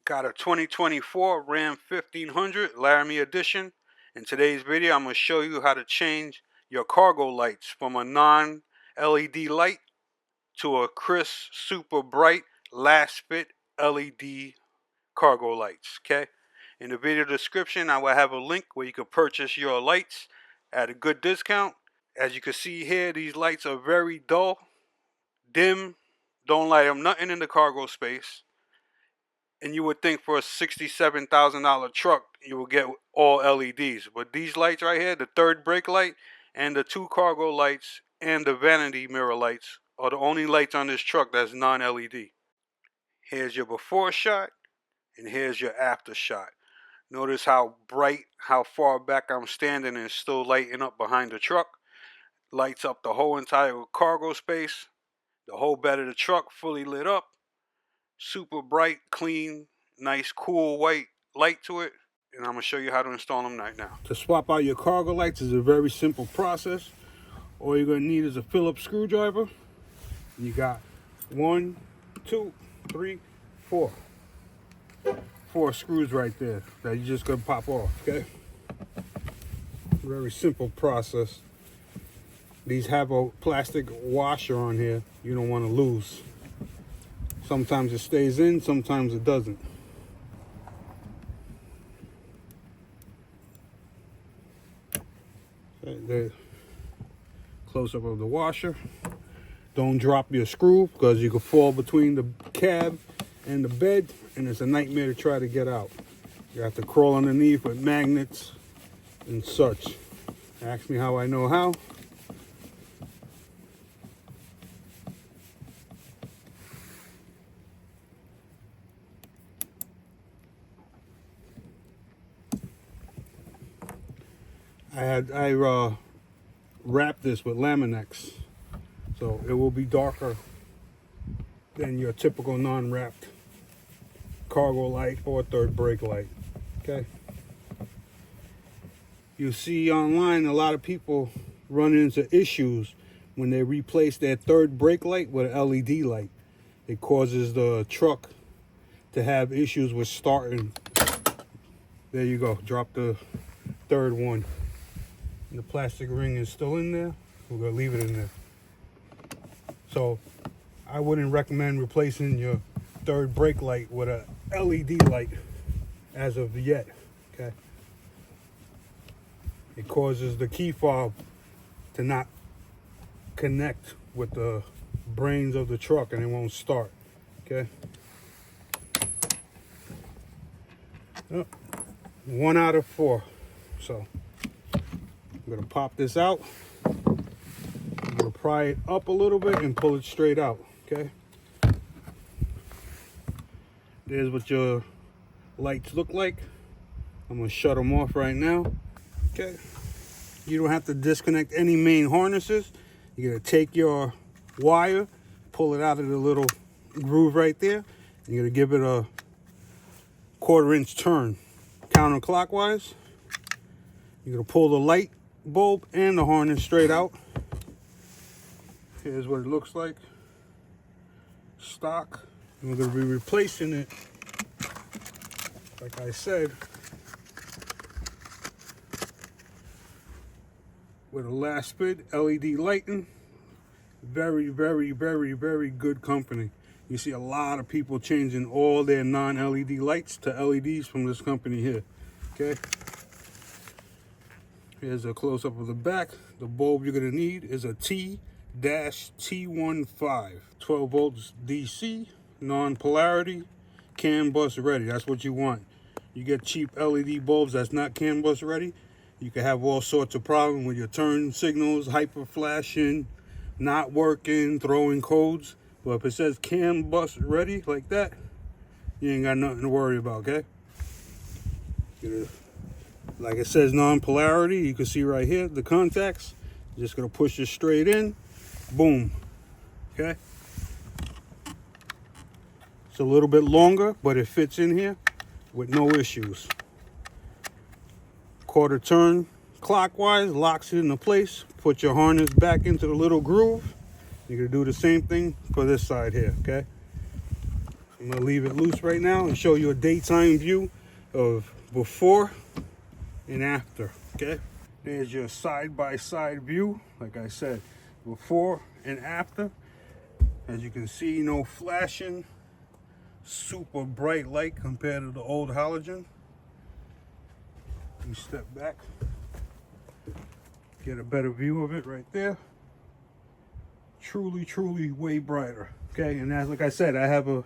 Got a 2024 Ram 1500 Laramie Edition. In today's video, I'm going to show you how to change your cargo lights from a non-LED light to a crisp, super bright Lasfit LED cargo lights. Okay. In the video description, I will have a link where you can purchase your lights at a good discount. As you can see here, these lights are very dull, dim, don't light up nothing in the cargo space. And you would think for a $67,000 truck, you will get all LEDs. But these lights right here, the third brake light and the two cargo lights and the vanity mirror lights are the only lights on this truck that's non-LED. Here's your before shot and here's your after shot. Notice how bright, how far back I'm standing and still lighting up behind the truck. Lights up the whole entire cargo space. The whole bed of the truck fully lit up. Super bright, clean, nice, cool white light to it. And I'm going to show you how to install them right now. To swap out your cargo lights is a very simple process. All you're going to need is a Phillips screwdriver. You got 1, 2, 3, 4. 4 screws right there that you're just going to pop off, okay? Very simple process. These have a plastic washer on here you don't want to lose. Sometimes it stays in, sometimes it doesn't. The close-up of the washer. Don't drop your screw because you can fall between the cab and the bed and it's a nightmare to try to get out. You have to crawl underneath with magnets and such. Ask me how I know how. I wrapped this with Lamin-X, so it will be darker than your typical non-wrapped cargo light or third brake light. Okay. You see online a lot of people run into issues when they replace their third brake light with an LED light. It causes the truck to have issues with starting. There you go. Drop the third one. The plastic ring is still in there. We're going to leave it in there. So I wouldn't recommend replacing your third brake light with a LED light as of yet. Okay. It causes the key fob to not connect with the brains of the truck and it won't start. Okay. 1 out of 4. So I'm going to pop this out. I'm going to pry it up a little bit and pull it straight out, okay? There's what your lights look like. I'm going to shut them off right now, okay? You don't have to disconnect any main harnesses. You're going to take your wire, pull it out of the little groove right there. You're going to give it a 1/4 inch turn counterclockwise. You're going to pull the light bulb and the harness straight out. Here's what it looks like. Stock. And we're going to be replacing it, like I said, with a Lasfit LED lighting. Very, very, very, very good company. You see a lot of people changing all their non-LED lights to LEDs from this company here. Okay. Here's a close-up of the back. The bulb you're going to need is a T-T15, 12 volts DC, non-polarity, CAN bus ready. That's what you want. You get cheap LED bulbs that's not CAN bus ready, you can have all sorts of problems with your turn signals, hyper flashing, not working, throwing codes. But if it says CAN bus ready like that, you ain't got nothing to worry about, okay? Like it says non-polarity, you can see right here, the contacts. You're just gonna push it straight in, boom, okay? It's a little bit longer, but it fits in here with no issues. 1/4 turn clockwise, locks it into place. Put your harness back into the little groove. You're gonna do the same thing for this side here, okay? I'm going to leave it loose right now and show you a daytime view of before and after, okay? There's your side-by-side view, like I said, before and after. As you can see, no flashing, super bright light compared to the old halogen. You step back, get a better view of it right there. Truly, truly way brighter, okay? And as like I said, I have a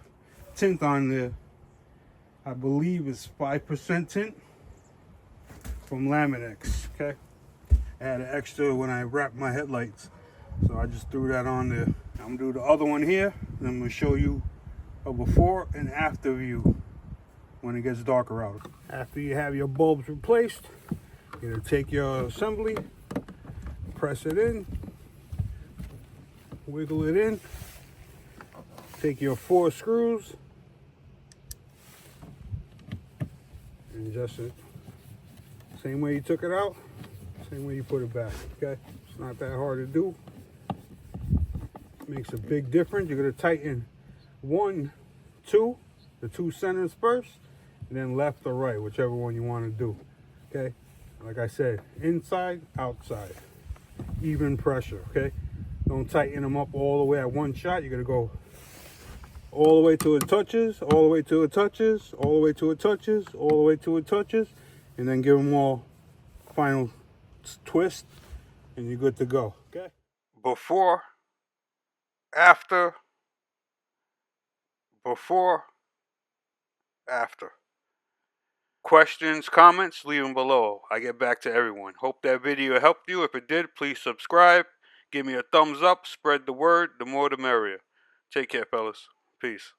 tint on there. I believe it's 5% tint from Lamin-X, okay? I had an extra when I wrapped my headlights, so I just threw that on there. I'm gonna do the other one here, and I'm gonna show you a before and after view when it gets darker out. After you have your bulbs replaced, you're gonna take your assembly, press it in, wiggle it in, take your 4 screws, and adjust it. Same way you took it out, same way you put it back, okay? It's not that hard to do. Makes a big difference. You're gonna tighten 1, 2, the 2 centers first, and then left or right, whichever one you want to do, okay? Like I said, inside, outside, even pressure, okay? Don't tighten them up all the way at one shot. You're gonna go all the way till it touches, all the way till it touches, all the way till it touches, all the way till it touches, and then give them all final twist, and you're good to go, okay? Before, after, before, after. Questions, comments, leave them below. I get back to everyone. Hope that video helped you. If it did, please subscribe. Give me a thumbs up. Spread the word. The more the merrier. Take care, fellas. Peace.